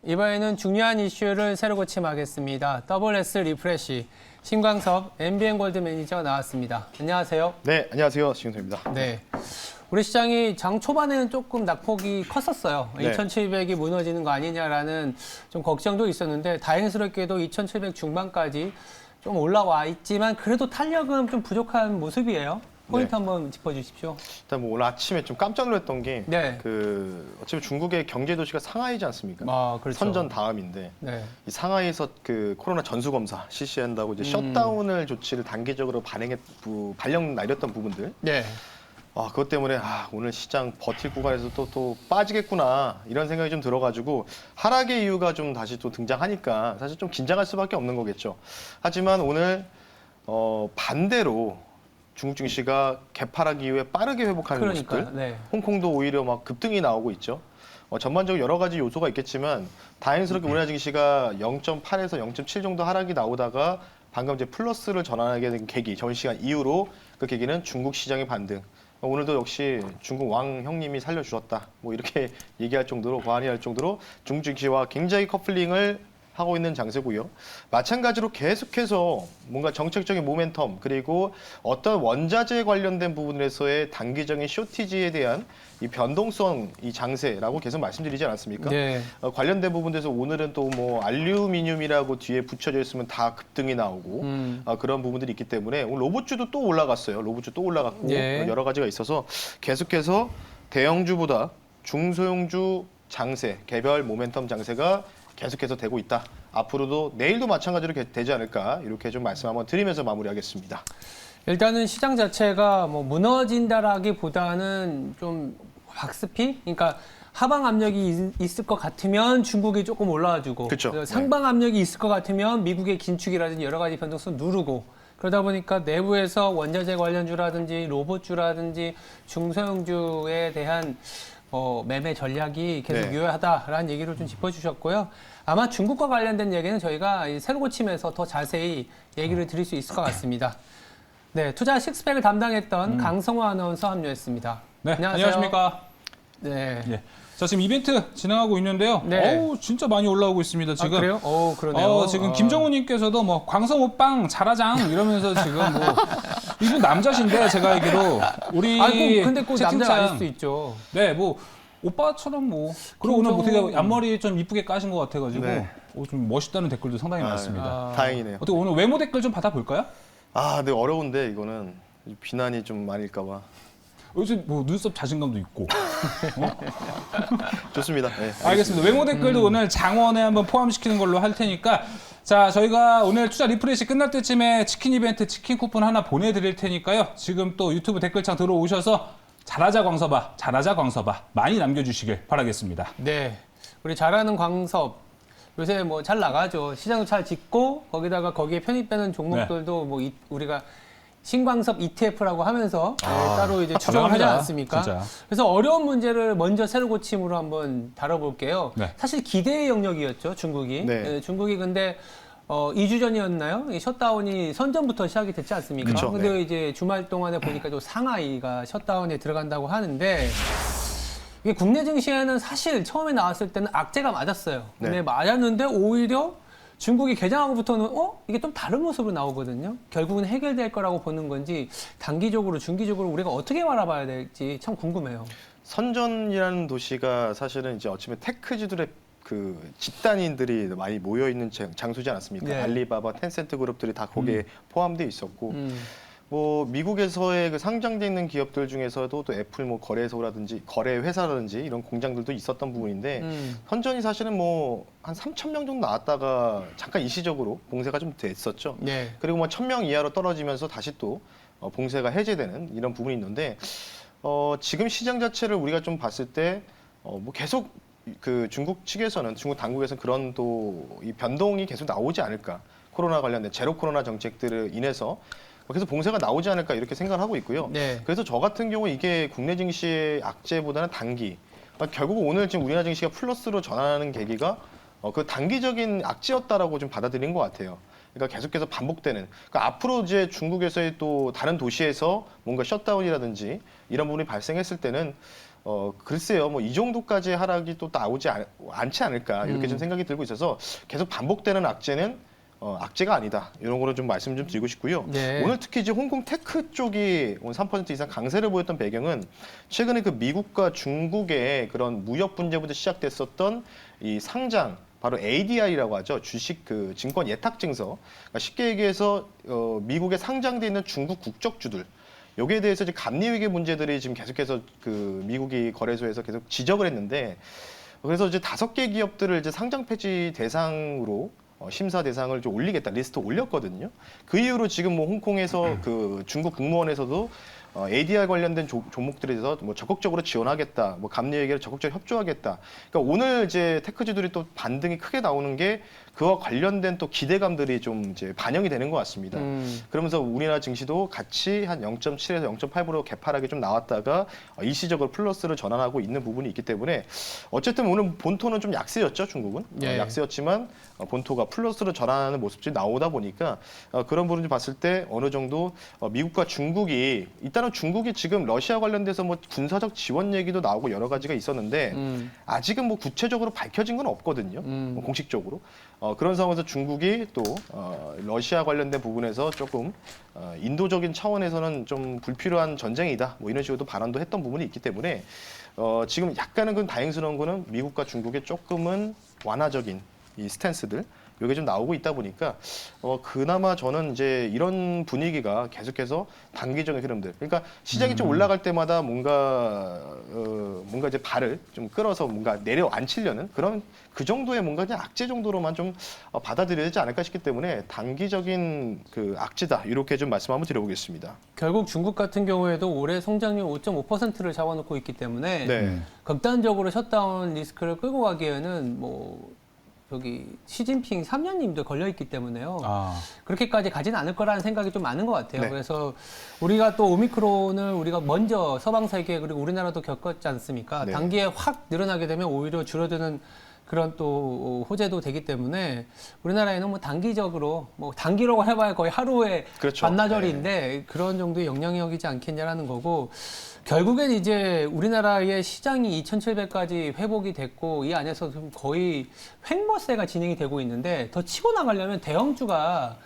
이번에는 중요한 이슈를 새로 고침하겠습니다. WS 리프레시 신광섭 MBN 골드 매니저 나왔습니다. 안녕하세요. 네, 안녕하세요. 신광섭입니다. 네, 우리 시장이 장 초반에는 조금 낙폭이 컸었어요. 네. 2,700이 무너지는 거 아니냐라는 좀 걱정도 있었는데 다행스럽게도 2,700 중반까지 좀 올라와 있지만 그래도 탄력은 좀 부족한 모습이에요. 포인트 네. 한번 짚어주십시오. 일단 뭐 오늘 아침에 좀 깜짝 놀랐던 게 네. 어차피 중국의 경제 도시가 상하이지 않습니까? 아, 그렇죠. 선전 다음인데 네. 이 상하이에서 그 코로나 전수 검사 실시한다고 이제 셧다운을 조치를 단계적으로 발령 날렸던 부분들. 네. 그것 때문에 오늘 시장 버틸 구간에서 또 빠지겠구나 이런 생각이 좀 들어가지고 하락의 이유가 좀 다시 또 등장하니까 사실 좀 긴장할 수밖에 없는 거겠죠. 하지만 오늘 반대로 중국 증시가 개파락 이후에 빠르게 회복하는 그러니까요. 모습들, 네. 홍콩도 오히려 막 급등이 나오고 있죠. 전반적으로 여러 가지 요소가 있겠지만 다행스럽게 우리나라 증시가 0.8에서 0.7 정도 하락이 나오다가 방금 이제 플러스를 전환하게 된 계기, 점심시간 이후로 그 계기는 중국 시장의 반등. 오늘도 역시 중국 왕 형님이 살려주셨다. 뭐 이렇게 얘기할 정도로 과언이 할 정도로 중국 증시와 굉장히 커플링을 하고 있는 장세고요. 마찬가지로 계속해서 뭔가 정책적인 모멘텀 그리고 어떤 원자재 관련된 부분에서의 단기적인 쇼티지에 대한 이 변동성 이 장세라고 계속 말씀드리지 않았습니까? 네. 관련된 부분에서 오늘은 또 뭐 알루미늄이라고 뒤에 붙여져 있으면 다 급등이 나오고 그런 부분들이 있기 때문에 오늘 로봇주도 또 올라갔어요. 로봇주 또 올라갔고 예. 여러 가지가 있어서 계속해서 대형주보다 중소형주 장세, 개별 모멘텀 장세가 계속해서 되고 있다. 앞으로도 내일도 마찬가지로 되지 않을까 이렇게 좀 말씀 한번 드리면서 마무리하겠습니다. 일단은 시장 자체가 뭐 무너진다라기보다는 좀 박스피? 그러니까 하방 압력이 있을 것 같으면 중국이 조금 올라와주고 그쵸. 상방 압력이 있을 것 같으면 미국의 긴축이라든지 여러 가지 변동성 누르고 그러다 보니까 내부에서 원자재 관련주라든지 로봇주라든지 중소형주에 대한 매매 전략이 계속 네. 유효하다라는 얘기를 좀 짚어주셨고요. 아마 중국과 관련된 얘기는 저희가 이 새로 고침에서 더 자세히 얘기를 드릴 수 있을 것 같습니다. 네, 투자 식스팩을 담당했던 강성호 아나운서 합류했습니다. 네, 안녕하세요. 안녕하십니까. 네. 예. 자, 지금 이벤트 진행하고 있는데요. 네. 어우, 진짜 많이 올라오고 있습니다, 지금. 아, 그래요? 그러네요. 지금 김정우님께서도 뭐 광성호빵 잘하장 이러면서 지금 뭐 이분 남자신데 제가 알기로 우리 근데 꼭 남자가 채팅창 아닐 수 있죠. 네, 뭐 오빠처럼 뭐 그리고 오늘 김정우. 어떻게 앞머리 좀 이쁘게 까신 것 같아가지고 네. 좀 멋있다는 댓글도 상당히 많습니다. 다행이네요. 어떻게 오늘 외모 댓글 좀 받아볼까요? 근데 어려운데 이거는 비난이 좀 많을까 봐. 요즘 뭐 눈썹 자신감도 있고. 좋습니다. 네, 알겠습니다. 외모 댓글도 오늘 장원에 한번 포함시키는 걸로 할 테니까 자, 저희가 오늘 투자 리프레시 끝날 때쯤에 치킨 이벤트 치킨 쿠폰 하나 보내드릴 테니까요. 지금 또 유튜브 댓글창 들어오셔서 잘하자 광섭아 많이 남겨주시길 바라겠습니다. 네. 우리 잘하는 광섭. 요새 뭐 잘 나가죠. 시장도 잘 짓고 거기다가 거기에 편입되는 종목들도 뭐 우리가 신광섭 ETF라고 하면서 따로 이제 추정을 하지 가능합니다. 않습니까? 진짜. 그래서 어려운 문제를 먼저 새로 고침으로 한번 다뤄볼게요. 네. 사실 기대의 영역이었죠, 중국이. 네. 중국이 근데 2주 전이었나요? 이 셧다운이 선전부터 시작이 됐지 않습니까? 그쵸, 근데 네. 이제 주말 동안에 보니까 또 상하이가 셧다운에 들어간다고 하는데 이게 국내 증시에는 사실 처음에 나왔을 때는 악재가 맞았어요. 근데 네. 맞았는데 오히려 중국이 개장하고부터는 이게 좀 다른 모습으로 나오거든요. 결국은 해결될 거라고 보는 건지 단기적으로 중기적으로 우리가 어떻게 바라봐야 될지 참 궁금해요. 선전이라는 도시가 사실은 이제 어쩌면 테크지들의 그 집단인들이 많이 모여 있는 장소지 않았습니까? 네. 알리바바, 텐센트 그룹들이 다 거기에 포함되어 있었고, 뭐 미국에서의 그 상장돼 있는 기업들 중에서도 또 애플 뭐 거래소라든지 거래 회사라든지 이런 공장들도 있었던 부분인데 선전이 사실은 뭐 한 3,000명 정도 나왔다가 잠깐 일시적으로 봉쇄가 좀 됐었죠. 네. 그리고 뭐 1,000명 이하로 떨어지면서 다시 또 봉쇄가 해제되는 이런 부분이 있는데 지금 시장 자체를 우리가 좀 봤을 때 뭐 계속 그 중국 측에서는 중국 당국에서는 그런 또 이 변동이 계속 나오지 않을까 코로나 관련된 제로 코로나 정책들을 인해서 그래서 봉쇄가 나오지 않을까 이렇게 생각을 하고 있고요. 네. 그래서 저 같은 경우 이게 국내 증시의 악재보다는 단기. 결국 오늘 지금 우리나라 증시가 플러스로 전환하는 계기가 그 단기적인 악재였다라고 좀 받아들인 것 같아요. 그러니까 계속해서 반복되는. 그러니까 앞으로 이제 중국에서의 또 다른 도시에서 뭔가 셧다운이라든지 이런 부분이 발생했을 때는 글쎄요, 뭐 이 정도까지 하락이 또 나오지 않지 않을까 이렇게 좀 생각이 들고 있어서 계속 반복되는 악재는 악재가 아니다. 이런 거를 좀 말씀 좀 드리고 싶고요. 네. 오늘 특히 이제 홍콩 테크 쪽이 오늘 3% 이상 강세를 보였던 배경은 최근에 그 미국과 중국의 그런 무역 분쟁부터 시작됐었던 이 상장 바로 ADR이라고 하죠. 주식 그 증권 예탁 증서. 그러니까 쉽게 얘기해서 미국에 상장돼 있는 중국 국적주들. 여기에 대해서 이제 감리 위기 문제들이 지금 계속해서 그 미국이 거래소에서 계속 지적을 했는데 그래서 이제 5개 기업들을 이제 상장 폐지 대상으로 심사 대상을 좀 올리겠다 리스트 올렸거든요. 그 이후로 지금 뭐 홍콩에서 그 중국 국무원에서도 ADR 관련된 종목들에 대해서 뭐 적극적으로 지원하겠다, 뭐 감리 얘기를 적극적으로 협조하겠다. 그러니까 오늘 이제 테크주들이 또 반등이 크게 나오는 게 그와 관련된 또 기대감들이 좀 이제 반영이 되는 것 같습니다. 그러면서 우리나라 증시도 같이 한 0.7에서 0.8% 개파락이 좀 나왔다가 일시적으로 플러스를 전환하고 있는 부분이 있기 때문에 어쨌든 오늘 본토는 좀 약세였죠, 중국은. 예. 약세였지만 본토가 플러스로 전환하는 모습들이 나오다 보니까 그런 부분을 봤을 때 어느 정도 미국과 중국이 일단은 중국이 지금 러시아 관련돼서 뭐 군사적 지원 얘기도 나오고 여러 가지가 있었는데 아직은 뭐 구체적으로 밝혀진 건 없거든요. 뭐 공식적으로. 그런 상황에서 중국이 또 러시아 관련된 부분에서 조금 인도적인 차원에서는 좀 불필요한 전쟁이다. 뭐 이런 식으로 또 발언도 했던 부분이 있기 때문에 지금 약간은 그 다행스러운 거는 미국과 중국의 조금은 완화적인 이 스탠스들 이게 좀 나오고 있다 보니까 그나마 저는 이제 이런 분위기가 계속해서 단기적인 흐름들. 그러니까 시장이 좀 올라갈 때마다 뭔가 이제 발을 좀 끌어서 뭔가 내려앉히려는 그런 그 정도의 뭔가 그냥 악재 정도로만 좀 받아들여야 되지 않을까 싶기 때문에 단기적인 그 악재다 이렇게 좀 말씀 한번 드려보겠습니다. 결국 중국 같은 경우에도 올해 성장률 5.5%를 잡아놓고 있기 때문에 네. 극단적으로 셧다운 리스크를 끌고 가기에는 뭐 저기 시진핑 3년님도 걸려 있기 때문에요. 그렇게까지 가진 않을 거라는 생각이 좀 많은 것 같아요. 네. 그래서 우리가 또 오미크론을 우리가 먼저 서방 세계 그리고 우리나라도 겪었지 않습니까? 네. 단기에 확 늘어나게 되면 오히려 줄어드는 그런 또 호재도 되기 때문에 우리나라에는 뭐 단기적으로 뭐 단기라고 해봐야 거의 하루에 그렇죠. 반나절인데 그런 정도의 영향력이지 않겠냐라는 거고 결국엔 이제 우리나라의 시장이 2,700까지 회복이 됐고 이 안에서 좀 거의 횡보세가 진행이 되고 있는데 더 치고 나가려면 대형주가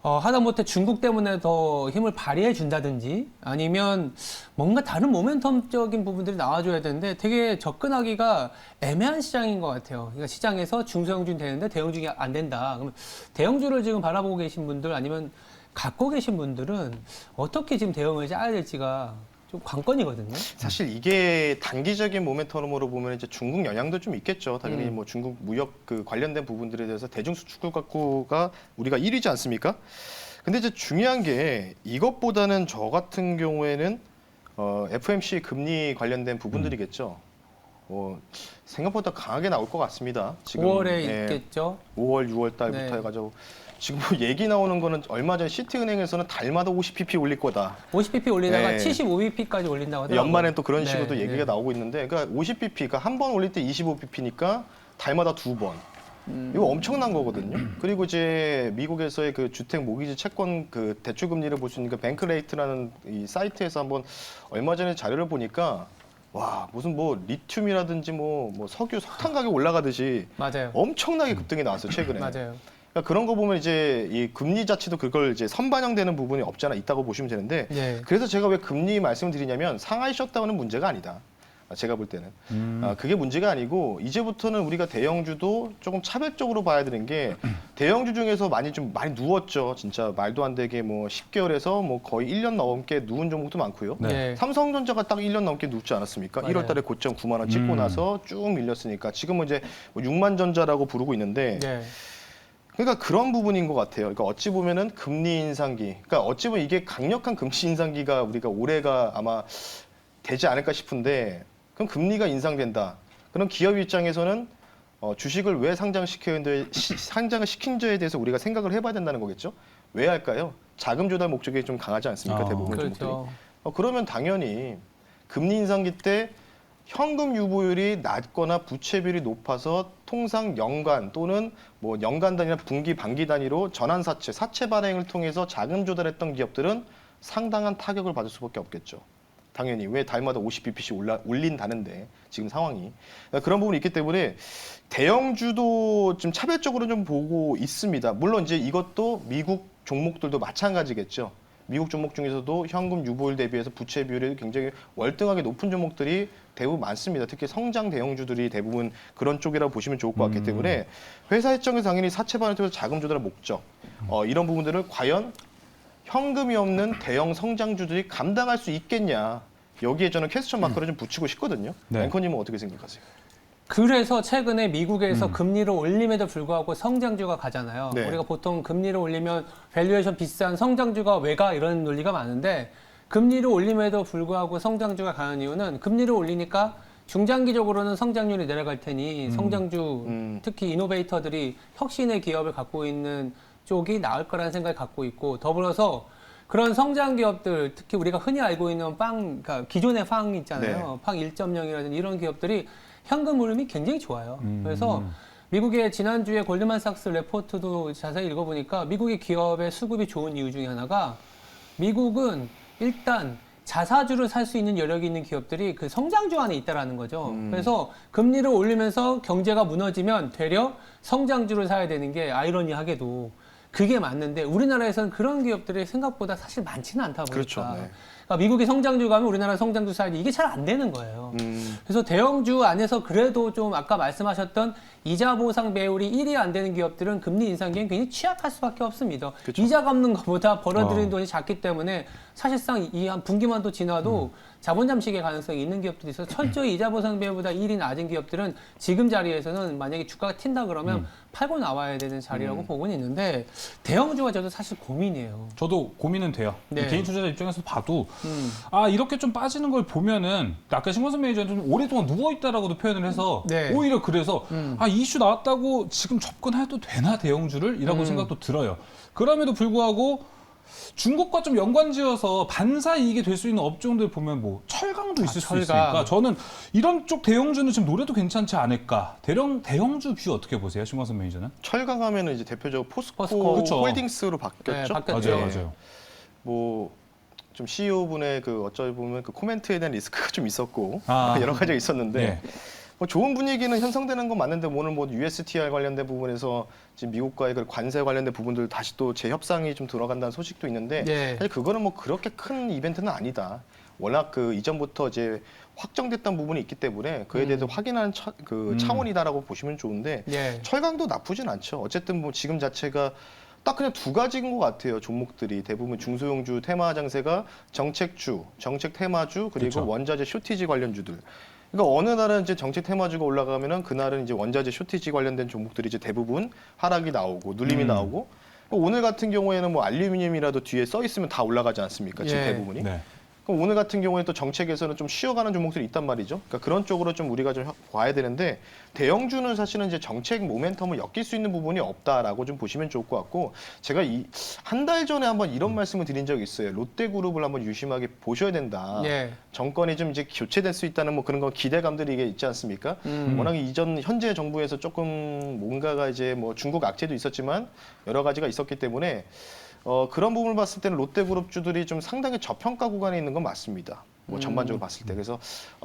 하다못해 중국 때문에 더 힘을 발휘해 준다든지 아니면 뭔가 다른 모멘텀적인 부분들이 나와줘야 되는데 되게 접근하기가 애매한 시장인 것 같아요. 그러니까 시장에서 중소형주는 되는데 대형주가 안 된다. 그러면 대형주를 지금 바라보고 계신 분들 아니면 갖고 계신 분들은 어떻게 지금 대응을 짜야 될지가 좀 관건이거든요. 사실 이게 단기적인 모멘텀으로 보면 이제 중국 영향도 좀 있겠죠. 당연히 뭐 중국 무역 그 관련된 부분들에 대해서 대중 수출 갖고가 우리가 1위지 않습니까? 근데 이제 중요한 게 이것보다는 저 같은 경우에는 FMC 금리 관련된 부분들이겠죠. 생각보다 강하게 나올 것 같습니다. 지금 5월에 예, 있겠죠. 5월, 6월 달부터 네. 해가지고 지금 뭐 얘기 나오는 거는 얼마 전 시티은행에서는 달마다 50pp 올릴 거다. 50bp 올리다가 네. 75bp까지 올린다고 하더라고요. 연말엔 또 그런 식으로 또 네, 얘기가 네. 나오고 있는데, 그러니까 50bp, 그러니까 한 번 올릴 때 25bp니까 달마다 2번. 이거 엄청난 거거든요. 그리고 이제 미국에서의 그 주택 모기지 채권 그 대출 금리를 볼 수 있는 그 뱅크레이트라는 이 사이트에서 한번 얼마 전에 자료를 보니까 와 무슨 뭐 리튬이라든지 뭐 석유, 석탄 가격 올라가듯이 맞아요. 엄청나게 급등이 나왔어요 최근에. 맞아요. 그러니까 그런 거 보면 이제 이 금리 자체도 그걸 이제 선반영되는 부분이 없지 않아 있다고 보시면 되는데 네. 그래서 제가 왜 금리 말씀을 드리냐면 상하이 셧다운은 문제가 아니다. 제가 볼 때는 그게 문제가 아니고 이제부터는 우리가 대형주도 조금 차별적으로 봐야 되는 게 대형주 중에서 많이 누웠죠. 진짜 말도 안 되게 뭐 10개월에서 뭐 거의 1년 넘게 누운 종목도 많고요. 네. 삼성전자가 딱 1년 넘게 눕지 않았습니까? 맞아요. 1월 달에 고점 9만 원 찍고 나서 쭉 밀렸으니까 지금은 이제 뭐 6만 전자라고 부르고 있는데 네. 그러니까 그런 부분인 것 같아요. 그러니까 어찌 보면은 금리 인상기. 그러니까 어찌 보면 이게 강력한 금리 인상기가 우리가 올해가 아마 되지 않을까 싶은데 그럼 금리가 인상된다. 그럼 기업 입장에서는 주식을 왜 상장을 시킨지에 대해서 우리가 생각을 해봐야 된다는 거겠죠. 왜 할까요? 자금 조달 목적이 좀 강하지 않습니까? 대부분 종목들이. 그렇죠. 그러면 당연히 금리 인상기 때 현금 유보율이 낮거나 부채비율이 높아서 통상 연간 또는 뭐 연간 단위나 분기, 반기 단위로 전환 사채 발행을 통해서 자금 조달했던 기업들은 상당한 타격을 받을 수밖에 없겠죠. 당연히 왜 달마다 50bp씩 올린다는데 지금 상황이 그런 부분이 있기 때문에 대형주도 좀 차별적으로 좀 보고 있습니다. 물론 이제 이것도 미국 종목들도 마찬가지겠죠. 미국 종목 중에서도 현금 유보율 대비해서 부채 비율이 굉장히 월등하게 높은 종목들이 대부분 많습니다. 특히 성장 대형주들이 대부분 그런 쪽이라고 보시면 좋을 것 같기 때문에 회사 입장에서 당연히 사채 발행 통해서 자금 조달의 목적 이런 부분들을 과연 현금이 없는 대형 성장주들이 감당할 수 있겠냐. 여기에 저는 퀘스천 마크를 좀 붙이고 싶거든요. 네. 앵커님은 어떻게 생각하세요? 그래서 최근에 미국에서 금리를 올림에도 불구하고 성장주가 가잖아요. 네. 우리가 보통 금리를 올리면 밸류에이션 비싼 성장주가 왜 가? 이런 논리가 많은데 금리를 올림에도 불구하고 성장주가 가는 이유는 금리를 올리니까 중장기적으로는 성장률이 내려갈 테니 성장주 특히 이노베이터들이 혁신의 기업을 갖고 있는 쪽이 나을 거라는 생각을 갖고 있고 더불어서 그런 성장 기업들 특히 우리가 흔히 알고 있는 그러니까 기존의 팡 있잖아요. 팡 1.0이라든지 이런 기업들이 현금 흐름이 굉장히 좋아요. 그래서 미국의 지난주에 골드만삭스 레포트도 자세히 읽어보니까 미국의 기업의 수급이 좋은 이유 중에 하나가 미국은 일단 자사주를 살 수 있는 여력이 있는 기업들이 그 성장주 안에 있다라는 거죠. 그래서 금리를 올리면서 경제가 무너지면 되려 성장주를 사야 되는 게 아이러니하게도 그게 맞는데 우리나라에서는 그런 기업들이 생각보다 사실 많지는 않다 보니까 그렇죠. 네. 그러니까 미국이 성장주 가면 우리나라 성장주 사야지 이게 잘 안 되는 거예요. 그래서 대형주 안에서 그래도 좀 아까 말씀하셨던 이자 보상 배율이 1이 안 되는 기업들은 금리 인상기엔 굉장히 취약할 수밖에 없습니다. 그쵸. 이자 갚는 것보다 벌어들이는 돈이 작기 때문에 사실상 이 한 분기만 더 지나도 자본 잠식의 가능성이 있는 기업들이 있어서 철저히 이자 보상 배율보다 1이 낮은 기업들은 지금 자리에서는 만약에 주가가 튄다 그러면 팔고 나와야 되는 자리라고 보고는 있는데 대형주가 저도 사실 고민이에요. 저도 고민은 돼요. 네. 개인 투자자 입장에서 봐도 아 이렇게 좀 빠지는 걸 보면은 아까 신건선 매니저는 좀 오랫동안 누워 있다라고도 표현을 해서 네. 오히려 그래서 아 이슈 나왔다고 지금 접근해도 되나 대형주를 이라고 생각도 들어요. 그럼에도 불구하고 중국과 좀 연관지어서 반사 이익이 될 수 있는 업종들 보면 뭐 철강도 있을 수 철강. 있으니까 저는 이런 쪽 대형주는 지금 노래도 괜찮지 않을까. 대형주 뷰 어떻게 보세요, 신건선 매니저는? 철강하면은 이제 대표적으로 포스코 그쵸. 홀딩스로 바뀌었죠. 네, 바뀌었죠. 맞아요, 네. 맞아요. 뭐 좀 CEO 분의 그 어쩌 보면 그 코멘트에 대한 리스크가 좀 있었고 아. 여러 가지가 있었는데 네. 뭐 좋은 분위기는 형성되는 건 맞는데 오늘 뭐 USTR 관련된 부분에서 지금 미국과의 그 관세 관련된 부분들 다시 또 재협상이 좀 들어간다는 소식도 있는데 네. 사실 그거는 뭐 그렇게 큰 이벤트는 아니다. 워낙 그 이전부터 이제 확정됐던 부분이 있기 때문에 그에 대해서 확인하는 차원이다라고 보시면 좋은데 예. 철강도 나쁘진 않죠. 어쨌든 뭐 지금 자체가 딱 그냥 두 가지인 것 같아요. 종목들이 대부분 중소형주 테마 장세가 정책주, 정책 테마주 그리고 그쵸. 원자재 쇼티지 관련주들. 그러니까 어느 날은 이제 정책 테마주가 올라가면은 그날은 이제 원자재 쇼티지 관련된 종목들이 이제 대부분 하락이 나오고 눌림이 나오고 오늘 같은 경우에는 뭐 알루미늄이라도 뒤에 써 있으면 다 올라가지 않습니까? 지금 예. 대부분이. 네. 그럼 오늘 같은 경우에 또 정책에서는 좀 쉬어가는 종목들이 있단 말이죠. 그러니까 그런 쪽으로 좀 우리가 좀 봐야 되는데 대형주는 사실은 이제 정책 모멘텀을 엮일 수 있는 부분이 없다라고 좀 보시면 좋을 것 같고 제가 한 달 전에 한번 이런 말씀을 드린 적이 있어요. 롯데그룹을 한번 유심하게 보셔야 된다. 예. 정권이 좀 이제 교체될 수 있다는 뭐 그런 거 기대감들이 이게 있지 않습니까? 워낙 현재 정부에서 조금 뭔가가 이제 뭐 중국 악재도 있었지만 여러 가지가 있었기 때문에 그런 부분을 봤을 때는 롯데그룹주들이 좀 상당히 저평가 구간에 있는 건 맞습니다. 뭐 전반적으로 봤을 때. 그래서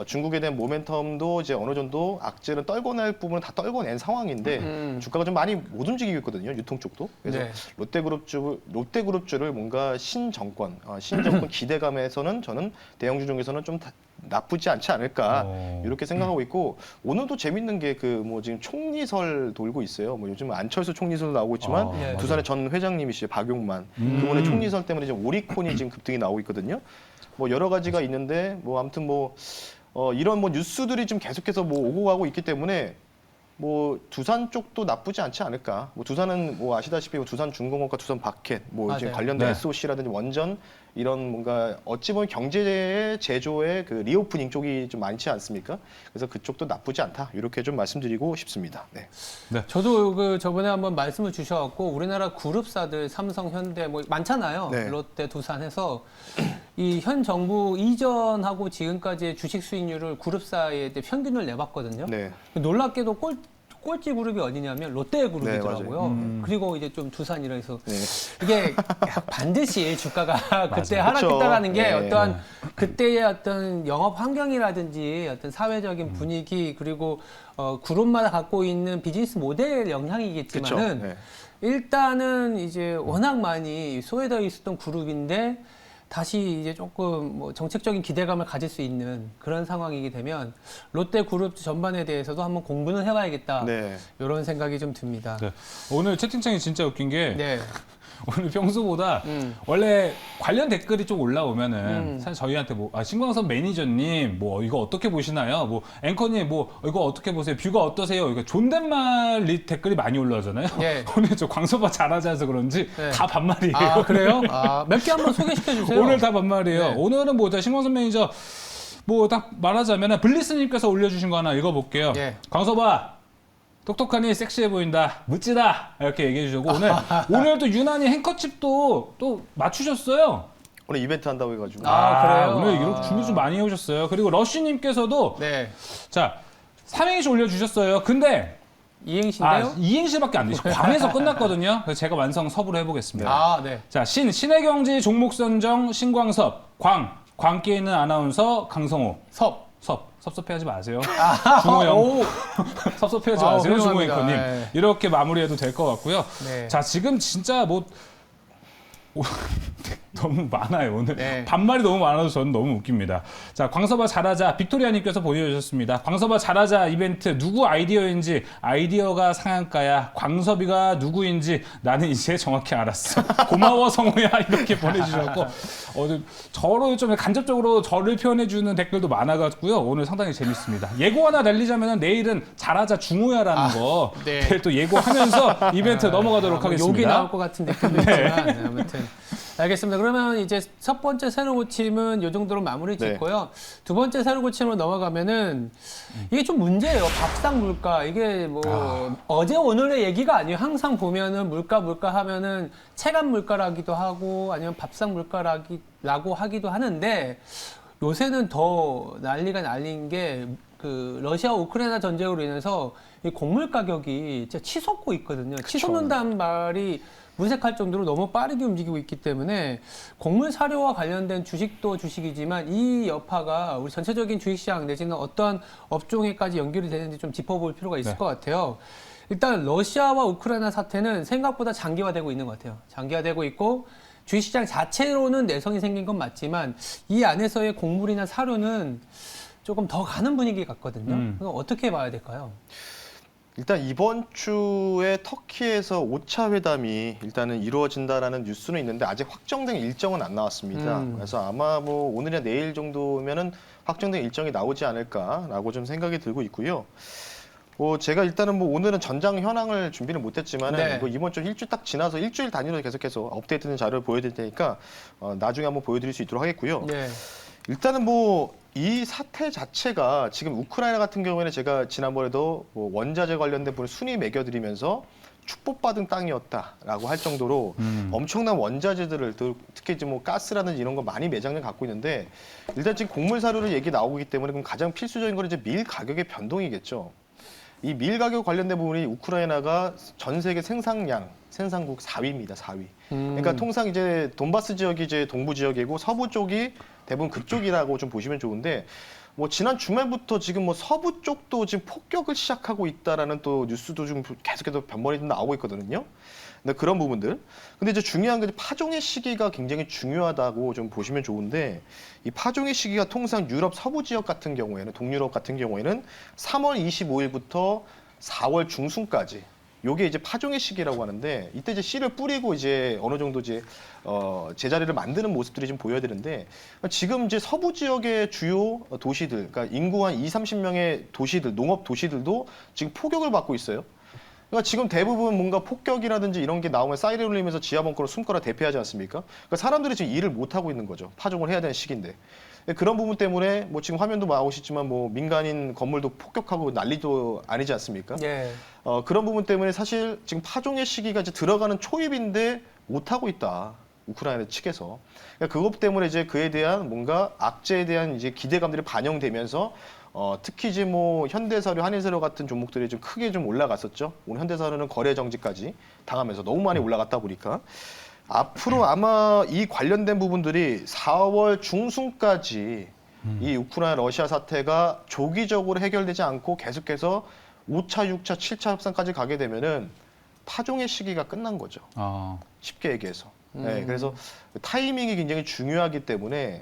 중국에 대한 모멘텀도 이제 어느 정도 악재는 떨궈낼 부분은 다 떨궈낸 상황인데 주가가 좀 많이 못 움직이고 있거든요. 유통 쪽도. 그래서 네. 롯데그룹주를 뭔가 신정권 기대감에서는 저는 대형주 중에서는 좀 나쁘지 않지 않을까 이렇게 생각하고 있고 오늘도 재밌는 게 그 뭐 지금 총리설 돌고 있어요. 뭐 요즘 안철수 총리설도 나오고 있지만 네. 두산의 전 회장님이시죠 박용만 그분의 총리설 때문에 지금 오리콘이 지금 급등이 나오고 있거든요. 뭐 여러 가지가 있는데 뭐 아무튼 뭐 이런 뭐 뉴스들이 좀 계속해서 뭐 오고 가고 있기 때문에 뭐 두산 쪽도 나쁘지 않지 않을까. 뭐 두산은 뭐 아시다시피 두산중공업과 두산바켓 뭐 지금 맞아요. 관련된 네. SOC라든지 원전 이런 뭔가 어찌 보면 경제 제조의 그 리오프닝 쪽이 좀 많지 않습니까? 그래서 그쪽도 나쁘지 않다. 이렇게 좀 말씀드리고 싶습니다. 네. 저도 그 저번에 한번 말씀을 주셔갖고 우리나라 그룹사들 삼성, 현대 뭐 많잖아요. 네. 롯데, 두산해서 이 현 정부 이전하고 지금까지의 주식 수익률을 그룹사의 평균을 내봤거든요. 네. 놀랍게도 꼴찌 그룹이 어디냐면 롯데 그룹이더라고요. 네, 그리고 이제 좀 두산이라 해서 네. 이게 반드시 주가가 그때 맞아요. 하락했다라는 게 그쵸. 어떠한 그때의 어떤 영업 환경이라든지 어떤 사회적인 분위기 그리고 그룹마다 갖고 있는 비즈니스 모델 영향이겠지만은 그쵸. 네. 일단은 이제 워낙 많이 소외되어 있었던 그룹인데 다시 이제 조금 뭐 정책적인 기대감을 가질 수 있는 그런 상황이게 되면 롯데 그룹 전반에 대해서도 한번 공부는 해봐야겠다. 네. 이런 생각이 좀 듭니다. 네. 오늘 채팅창이 진짜 웃긴 게 네. 오늘 평소보다 원래 관련 댓글이 좀 올라오면은 사실 저희한테 뭐 신광섭 매니저님 뭐 이거 어떻게 보시나요? 뭐 앵커님 뭐 이거 어떻게 보세요? 뷰가 어떠세요? 이거 존댓말 댓글이 많이 올라오잖아요. 네. 오늘 저 광섭아 잘하자 해서 그런지 네. 다 반말이에요. 아, 그래요? 몇 개 한번 소개시켜 주세요. 오늘 다 반말이에요. 네. 오늘은 뭐 신광섭 매니저 뭐 딱 말하자면은 블리스님께서 올려주신 거 하나 읽어볼게요. 네. 광섭아 똑똑하니 섹시해 보인다. 멋지다. 이렇게 얘기해 주시고 오늘 또 유난히 행커칩도 또 맞추셨어요. 오늘 이벤트 한다고 해가지고. 그래요? 오늘 이렇게 준비 좀 많이 해오셨어요. 그리고 러쉬님께서도 네. 자 삼행시 올려주셨어요. 근데 이행시인데요? 이행시밖에 안 되죠. 광에서 끝났거든요. 그래서 제가 완성 섭으로 해보겠습니다. 네. 자 신의경제 종목 선정 신광섭 광기에 있는 아나운서 강성호 섭섭해하지 마세요. 중호영 오. 섭섭해하지 마세요. 중호 훌륭합니다. 앵커님. 네. 이렇게 마무리해도 될 것 같고요. 네. 자 지금 진짜 뭐 너무 많아요 오늘. 네. 반말이 너무 많아서 저는 너무 웃깁니다. 자 광섭아 잘하자 빅토리아님께서 보여주셨습니다. 광섭아 잘하자 이벤트 누구 아이디어인지 아이디어가 상한가야. 광섭이가 누구인지 나는 이제 정확히 알았어. 고마워 성호야 이렇게 보내주셨고 저로 좀 간접적으로 저를 표현해주는 댓글도 많아가지고요. 오늘 상당히 재밌습니다. 예고 하나 날리자면 내일은 잘하자 중호야라는 거 네. 또 예고하면서 이벤트 넘어가도록 하겠습니다. 욕이 나올 것 같은 느낌도 있지만 네, 아무튼 알겠습니다. 그러면 이제 첫 번째 새로 고침은 이 정도로 마무리 네. 짓고요. 두 번째 새로 고침으로 넘어가면은 이게 좀 문제예요. 밥상 물가. 이게 뭐 어제 오늘의 얘기가 아니에요. 항상 보면은 물가 하면은 체감 물가라기도 하고 아니면 밥상 물가라고 하기도 하는데 요새는 더 난리가 날린 게 그 러시아 우크라이나 전쟁으로 인해서 이 곡물 가격이 진짜 치솟고 있거든요. 치솟는다는 말이 무색할 정도로 너무 빠르게 움직이고 있기 때문에 곡물 사료와 관련된 주식도 주식이지만 이 여파가 우리 전체적인 주식시장 내지는 어떠한 업종에까지 연결이 되는지 좀 짚어볼 필요가 있을 것 같아요. 일단 러시아와 우크라이나 사태는 생각보다 장기화되고 있는 것 같아요. 장기화되고 있고 주식시장 자체로는 내성이 생긴 건 맞지만 이 안에서의 곡물이나 사료는 조금 더 가는 분위기 같거든요. 그럼 어떻게 봐야 될까요? 일단 이번 주에 터키에서 5차 회담이 일단은 이루어진다라는 뉴스는 있는데 아직 확정된 일정은 안 나왔습니다. 그래서 아마 뭐 오늘이나 내일 정도면은 확정된 일정이 나오지 않을까라고 좀 생각이 들고 있고요. 뭐 제가 일단은 뭐 오늘은 전장 현황을 준비를 못했지만은 네. 뭐 이번 주 일주일 딱 지나서 일주일 단위로 계속해서 업데이트된 자료를 보여드릴 테니까 나중에 한번 보여드릴 수 있도록 하겠고요. 네. 일단은 뭐 이 사태 자체가 지금 우크라이나 같은 경우에는 제가 지난번에도 뭐 원자재 관련된 부분 순위 매겨드리면서 축복받은 땅이었다라고 할 정도로 엄청난 원자재들을 특히 이제 뭐 가스라든지 이런 거 많이 매장을 갖고 있는데 일단 지금 곡물 사료를 얘기 나오고 있기 때문에 그럼 가장 필수적인 건 이제 밀 가격의 변동이겠죠. 이 밀 가격 관련된 부분이 우크라이나가 전 세계 생산국 4위입니다. 4위. 그러니까 통상 이제 돈바스 지역이 이제 동부 지역이고 서부 쪽이 대부분 그쪽이라고 좀 보시면 좋은데 뭐 지난 주말부터 지금 뭐 서부 쪽도 지금 폭격을 시작하고 있다라는 또 뉴스도 좀 계속해서 변번이 좀 나오고 있거든요. 근데 그런 부분들. 근데 이제 중요한 게 파종의 시기가 굉장히 중요하다고 좀 보시면 좋은데 이 파종의 시기가 통상 유럽 서부 지역 같은 경우에는 동유럽 같은 경우에는 3월 25일부터 4월 중순까지 요게 이제 파종의 시기라고 하는데 이때 이제 씨를 뿌리고 이제 어느 정도 이제 제자리를 만드는 모습들이 좀 보여야 되는데 지금 이제 서부 지역의 주요 도시들, 그러니까 인구 한 30명의 도시들, 농업 도시들도 지금 폭격을 받고 있어요. 그러니까 지금 대부분 뭔가 폭격이라든지 이런 게 나오면 사이렌 울리면서 지하 벙커로 숨거나 대피하지 않습니까? 그러니까 사람들이 지금 일을 못 하고 있는 거죠. 파종을 해야 되는 시기인데. 그런 부분 때문에 뭐 지금 화면도 나오시지만 뭐 민간인 건물도 폭격하고 난리도 아니지 않습니까? 예. 그런 부분 때문에 사실 지금 파종의 시기가 이제 들어가는 초입인데 못 하고 있다. 우크라이나 측에서. 그러니까 그것 때문에 이제 그에 대한 뭔가 악재에 대한 이제 기대감들이 반영되면서 특히 이제 뭐 현대사료, 한일사료 같은 종목들이 좀 크게 좀 올라갔었죠. 오늘 현대사료는 거래 정지까지 당하면서 너무 많이 올라갔다 보니까 앞으로 아마 이 관련된 부분들이 4월 중순까지 이 우크라이나 러시아 사태가 조기적으로 해결되지 않고 계속해서 5차, 6차, 7차 협상까지 가게 되면은 파종의 시기가 끝난 거죠. 쉽게 얘기해서. 네, 그래서 타이밍이 굉장히 중요하기 때문에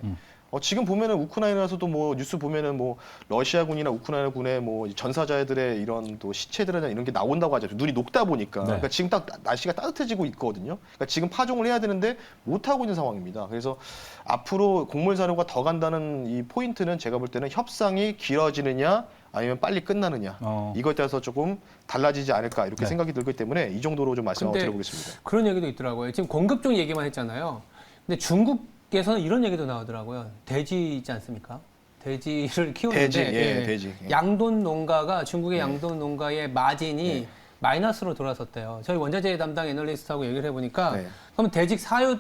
지금 보면은 우크라이나에서도 뭐 뉴스 보면은 뭐 러시아군이나 우크라이나군의 뭐 전사자들의 이런 또 시체들이나 이런 게 나온다고 하죠. 눈이 녹다 보니까. 네. 그러니까 지금 딱 날씨가 따뜻해지고 있거든요. 그러니까 지금 파종을 해야 되는데 못 하고 있는 상황입니다. 그래서 앞으로 곡물 사료가 더 간다는 이 포인트는 제가 볼 때는 협상이 길어지느냐 아니면 빨리 끝나느냐 이거에 따라서 조금 달라지지 않을까 이렇게 네. 생각이 들기 때문에 이 정도로 좀 말씀 한번 근데 드려보겠습니다. 그런 얘기도 있더라고요. 지금 공급 쪽 얘기만 했잖아요. 근데 중국에서는 이런 얘기도 나오더라고요. 돼지 있지 않습니까? 돼지를 키우는데 돼지, 예, 돼지. 예. 양돈 농가가 중국의 양돈 농가의 마진이 네. 마이너스로 돌아섰대요. 저희 원자재 담당 애널리스트하고 얘기를 해보니까 네. 그럼 돼지 사육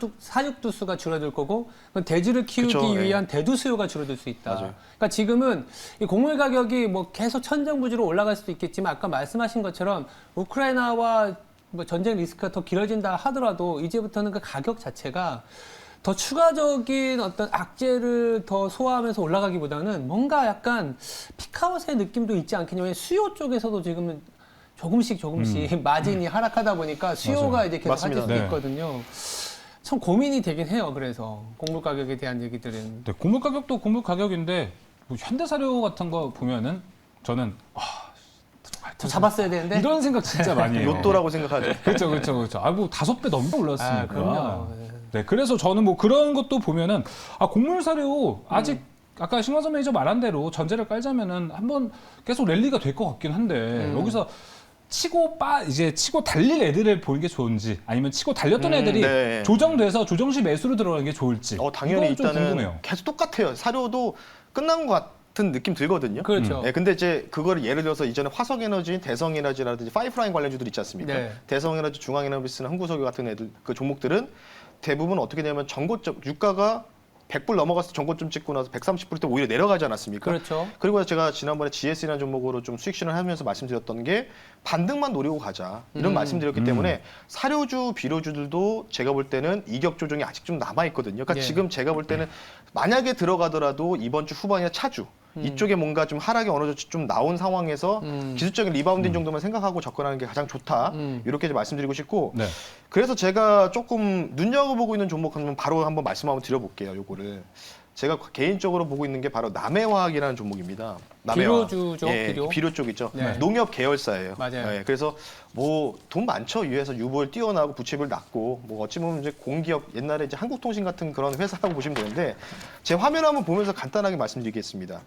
두수가 줄어들 거고 그럼 돼지를 키우기 그쵸, 네. 위한 대두 수요가 줄어들 수 있다. 맞아요. 그러니까 지금은 이 곡물 가격이 뭐 계속 천정부지로 올라갈 수도 있겠지만 아까 말씀하신 것처럼 우크라이나와 뭐 전쟁 리스크가 더 길어진다 하더라도 이제부터는 그 가격 자체가 더 추가적인 어떤 악재를 더 소화하면서 올라가기보다는 뭔가 약간 피크아웃의 느낌도 있지 않겠냐. 왜냐면 수요 쪽에서도 지금은 조금씩 마진이 하락하다 보니까 수요가 맞아요. 이제 계속 맞습니다. 하질 수 네. 있거든요. 참 고민이 되긴 해요. 그래서 곡물 가격에 대한 얘기들은. 네, 곡물 가격도 곡물 가격인데 뭐 현대사료 같은 거 보면은 저는 더 잡았어야 되는데. 이런 생각 진짜 많이 해요. 로또라고 생각하죠. 그렇죠. 아, 뭐 5배 넘게 올랐으니까. 아, 그럼요. 네, 그래서 저는 뭐 그런 것도 보면은 곡물 사료 아직 아까 신광선 매니저 말한 대로 전제를 깔자면은 한번 계속 랠리가 될 것 같긴 한데 여기서 치고 달릴 애들을 보는 게 좋은지 아니면 치고 달렸던 애들이 네. 조정돼서 조정시 매수로 들어가는 게 좋을지. 당연히 이건 좀 일단은 궁금해요. 계속 똑같아요. 사료도 끝난 것 같은 느낌 들거든요. 그렇죠. 네, 근데 이제 그거를 예를 들어서 이전에 화석에너지, 대성에너지라든지 파이프라인 관련주들 있지 않습니까? 네. 대성에너지, 중앙에너지스나 한국석유 같은 애들 그 종목들은 대부분 어떻게 되냐면 전고점 유가가 100불 넘어가서 전고점 찍고 나서 130불 때 오히려 내려가지 않았습니까? 그렇죠. 그리고 제가 지난번에 GS라는 종목으로 좀 수익 실현을 하면서 말씀드렸던 게 반등만 노리고 가자 이런 말씀드렸기 때문에 사료주, 비료주들도 제가 볼 때는 이격 조정이 아직 좀 남아 있거든요. 그러니까 예. 지금 제가 볼 때는 만약에 들어가더라도 이번 주 후반이나 차주 이쪽에 뭔가 좀 하락이 어느 정도 좀 나온 상황에서 기술적인 리바운딩 정도만 생각하고 접근하는 게 가장 좋다. 이렇게 좀 말씀드리고 싶고 네. 그래서 제가 조금 눈여겨보고 있는 종목 한번 바로 한번 말씀 한번 드려볼게요. 요거를 제가 개인적으로 보고 있는 게 바로 남해화학이라는 종목입니다. 남해화학. 비료주죠, 예, 비료. 쪽 있죠. 네. 농협 계열사예요. 맞아요. 예, 그래서 뭐 돈 많죠. 위에서 유보율 뛰어나고 부채비율 낮고 뭐 어찌 보면 이제 공기업 옛날에 이제 한국통신 같은 그런 회사라고 보시면 되는데 제 화면 한번 보면서 간단하게 말씀드리겠습니다.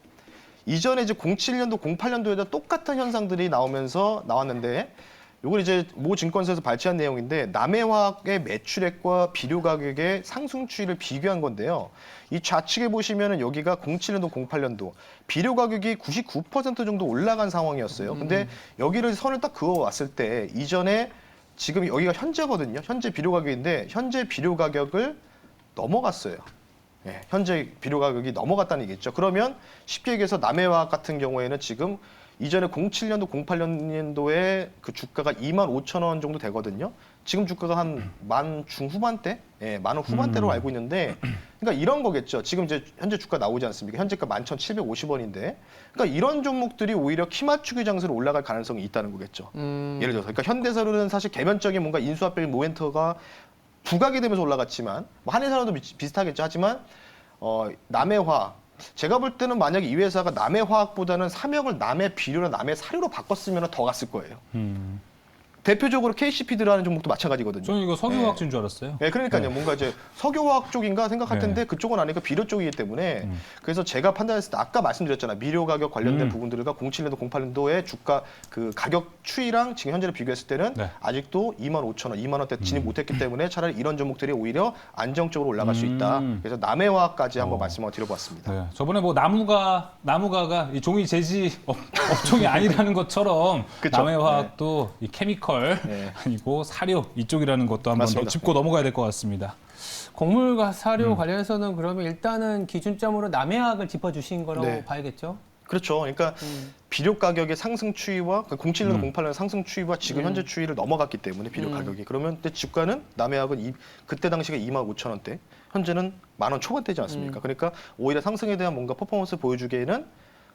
이전에 이제 07년도, 08년도에도 똑같은 현상들이 나왔는데 이건 이제 모 증권사에서 발췌한 내용인데 남해화학의 매출액과 비료 가격의 상승 추이를 비교한 건데요. 이 좌측에 보시면은 여기가 07년도, 08년도 비료 가격이 99% 정도 올라간 상황이었어요. 근데 여기를 선을 딱 그어왔을 때 이전에 지금 여기가 현재거든요. 현재 비료 가격인데 현재 비료 가격을 넘어갔어요. 예, 현재 비료 가격이 넘어갔다는 얘기겠죠. 그러면 쉽게 얘기해서 남해화학 같은 경우에는 지금 이전에 07년도, 08년도에 그 주가가 25,000원 정도 되거든요. 지금 주가가 한 만 중후반대? 예, 만원 후반대로 알고 있는데, 그러니까 이런 거겠죠. 지금 이제 현재 주가 나오지 않습니까? 현재가 11,750원인데, 그러니까 이런 종목들이 오히려 키 맞추기 장세로 올라갈 가능성이 있다는 거겠죠. 예를 들어서, 그러니까 현대사료는 사실 개별적인 뭔가 인수합병 모멘터가 부각이 되면서 올라갔지만, 뭐 한해사료도 비슷하겠죠. 하지만 남해화학 제가 볼 때는 만약에 이 회사가 남해화학보다는 사명을 남해비료나 남해사료로 바꿨으면 더 갔을 거예요. 대표적으로 KCPD라는 종목도 마찬가지거든요. 저는 이거 석유화학진 줄 알았어요. 네, 그러니까요. 뭔가 이제 석유화학 쪽인가 생각할 텐데 그쪽은 아니고 비료 쪽이기 때문에 그래서 제가 판단했을 때 아까 말씀드렸잖아요. 미료 가격 관련된 부분들과 07년도, 08년도의 주가 그 가격 추이랑 지금 현재를 비교했을 때는 네. 아직도 25,000원, 2만 원대 진입 못했기 때문에 차라리 이런 종목들이 오히려 안정적으로 올라갈 수 있다. 그래서 남해화학까지 한번 말씀을 드려봤습니다. 네, 저번에 뭐 나무가가 이 종이 제지 업종이 아니라는 것처럼 그쵸. 남해화학도 이 케미컬 네. 아니고 사료 이쪽이라는 것도 한번 맞습니다. 짚고 넘어가야 될 것 같습니다. 곡물과 사료 관련해서는 그러면 일단은 기준점으로 남해학을 짚어주신 거라고 네. 봐야겠죠? 그렇죠. 그러니까 비료 가격의 상승 추이와 07년, 08년 상승 추이와 지금 현재 추이를 넘어갔기 때문에 비료 가격이 그러면 근데 주가는 남해학은 그때 당시가 25,000원대, 현재는 10,000원 초반대지 않습니까? 그러니까 오히려 상승에 대한 뭔가 퍼포먼스 보여주기에는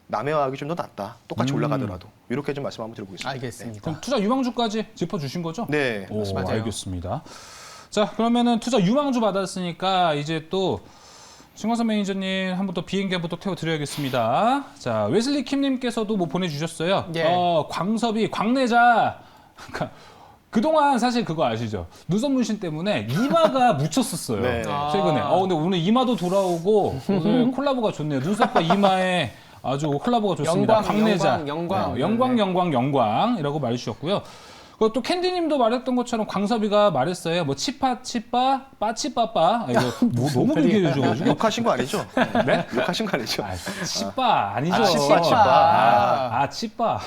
남해학이 좀 더 낫다. 똑같이 올라가더라도 이렇게 좀 말씀 한번 드려보겠습니다. 알겠습니다. 그럼 투자 유망주까지 짚어주신 거죠? 네, 오, 맞아요. 알겠습니다. 자, 그러면은 투자 유망주 받았으니까 이제 또 신광선 매니저님 한 번 더 비행기 한 번 더 태워드려야겠습니다. 자, 웨슬리 킴님께서도 뭐 보내주셨어요. 예. 광섭이 광내자. 그러니까 그동안 사실 그거 아시죠? 눈썹 문신 때문에 이마가 묻혔었어요. 네. 최근에. 근데 오늘 이마도 돌아오고 오늘 콜라보가 좋네요. 눈썹과 이마에 아주 콜라보가 좋습니다. 영광, 광내자. 영광. 영광이라고 말해주셨고요. 또 캔디님도 말했던 것처럼 광섭이가 말했어요. 뭐 치빠, 빠치빠빠. 이거 너무 얘기해 줘가지고. 욕하신 거 아니죠? 네? 욕하신 거 아니죠? 치빠 아니죠. 치빠. 치빠.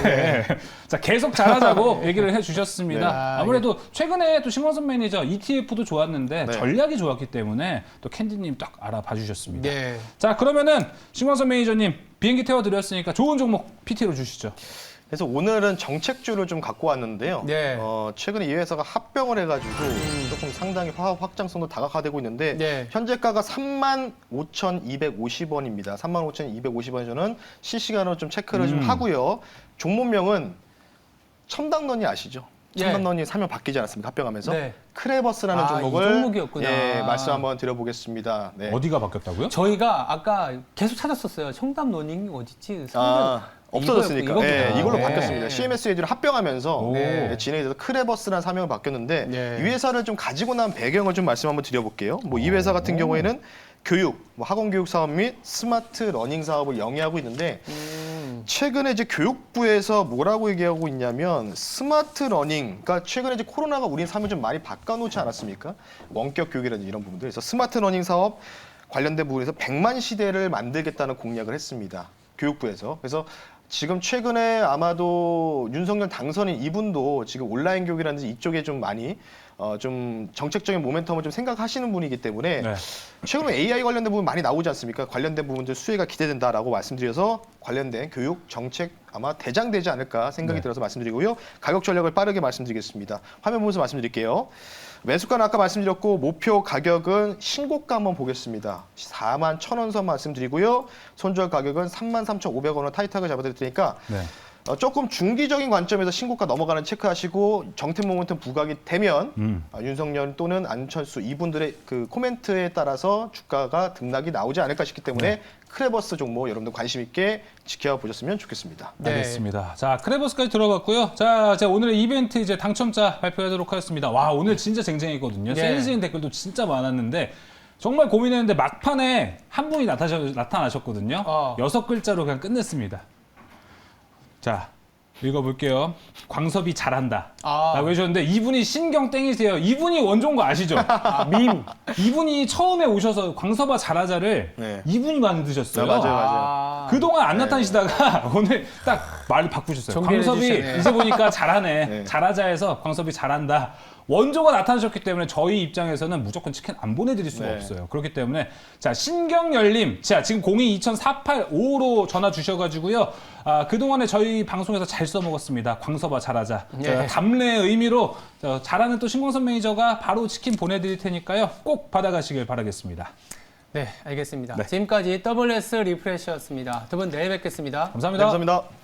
네. 자, 계속 잘하자고 얘기를 해주셨습니다. 네. 아무래도 최근에 또 신광선 매니저 ETF도 좋았는데 네. 전략이 좋았기 때문에 또 캔디님 딱 알아봐 주셨습니다. 네. 자, 그러면은 신광선 매니저님 비행기 태워드렸으니까 좋은 종목 PT로 주시죠. 그래서 오늘은 정책주를 좀 갖고 왔는데요. 네. 최근에 이 회사가 합병을 해가지고 조금 상당히 확장성도 다각화되고 있는데 네. 현재가가 35,250원입니다. 35,250원 저는 실시간으로 좀 체크를 좀 하고요. 종목명은 첨단런이 아시죠? 예. 첨단런이 사명 바뀌지 않았습니까? 합병하면서 네. 크레버스라는 이 종목을 종목이었구나. 말씀 한번 드려보겠습니다. 네. 어디가 바뀌었다고요? 저희가 아까 계속 찾았었어요. 청담 로닝 어디지? 없어졌으니까. 이거구나. 네, 이걸로 네. 바뀌었습니다. CMSAG를 합병하면서 오. 진행이 돼서 크레버스라는 사명을 바뀌었는데 네. 이 회사를 좀 가지고 난 배경을 좀 말씀 한번 드려볼게요. 뭐 이 회사 같은 경우에는 교육, 학원 교육 사업 및 스마트 러닝 사업을 영위하고 있는데 최근에 이제 교육부에서 뭐라고 얘기하고 있냐면 스마트 러닝, 그러니까 최근에 이제 코로나가 우리 삶을 좀 많이 바꿔놓지 않았습니까? 원격 교육이라든지 이런 부분들. 그래서 스마트 러닝 사업 관련된 부분에서 100만 시대를 만들겠다는 공약을 했습니다. 교육부에서. 그래서 지금 최근에 아마도 윤석열 당선인 이분도 지금 온라인 교육이라든지 이쪽에 좀 많이 좀 정책적인 모멘텀을 좀 생각하시는 분이기 때문에 네. 최근에 AI 관련된 부분 많이 나오지 않습니까? 관련된 부분들 수혜가 기대된다라고 말씀드려서 관련된 교육 정책 아마 대장되지 않을까 생각이 네. 들어서 말씀드리고요. 가격 전략을 빠르게 말씀드리겠습니다. 화면 보면서 말씀드릴게요. 매수가는 아까 말씀드렸고 목표 가격은 신고가 한번 보겠습니다. 41,000원 선 말씀드리고요. 손절 가격은 33,500원을 타이트하게 잡아드릴 테니까 네. 조금 중기적인 관점에서 신고가 넘어가는 체크하시고 정택 모멘텀 부각이 되면 윤석열 또는 안철수 이분들의 그 코멘트에 따라서 주가가 등락이 나오지 않을까 싶기 때문에 크레버스 종목 여러분들 관심 있게 지켜보셨으면 좋겠습니다. 네. 알겠습니다. 자, 크레버스까지 들어봤고요. 자, 제가 오늘의 이벤트 이제 당첨자 발표하도록 하겠습니다. 와, 오늘 진짜 쟁쟁했거든요. 네. 세일즈인 댓글도 진짜 많았는데 정말 고민했는데 막판에 한 분이 나타나셨거든요. 6글자로 그냥 끝냈습니다. 자, 읽어볼게요. 광섭이 잘한다. 라고 해주셨는데 이분이 신경 땡이세요. 이분이 원조인 거 아시죠? 밈. 이분이 처음에 오셔서 광섭아 잘하자를 네. 이분이 만드셨어요. 맞아요. 그동안 안 나타나시다가 오늘 딱 말을 바꾸셨어요. 정비해 광섭이 주시네. 이제 보니까 잘하네. 네. 잘하자 해서 광섭이 잘한다. 원조가 나타나셨기 때문에 저희 입장에서는 무조건 치킨 안 보내드릴 수가 네. 없어요. 그렇기 때문에 자, 신경열님, 자, 지금 02-2485로 전화 주셔가지고요. 그동안에 저희 방송에서 잘 써먹었습니다. 광섭아 잘하자. 자, 답례의 의미로 잘하는 또 신광선 매니저가 바로 치킨 보내드릴 테니까요. 꼭 받아가시길 바라겠습니다. 네, 알겠습니다. 네. 지금까지 WS 리프레시였습니다. 두 분 내일 뵙겠습니다. 감사합니다. 감사합니다.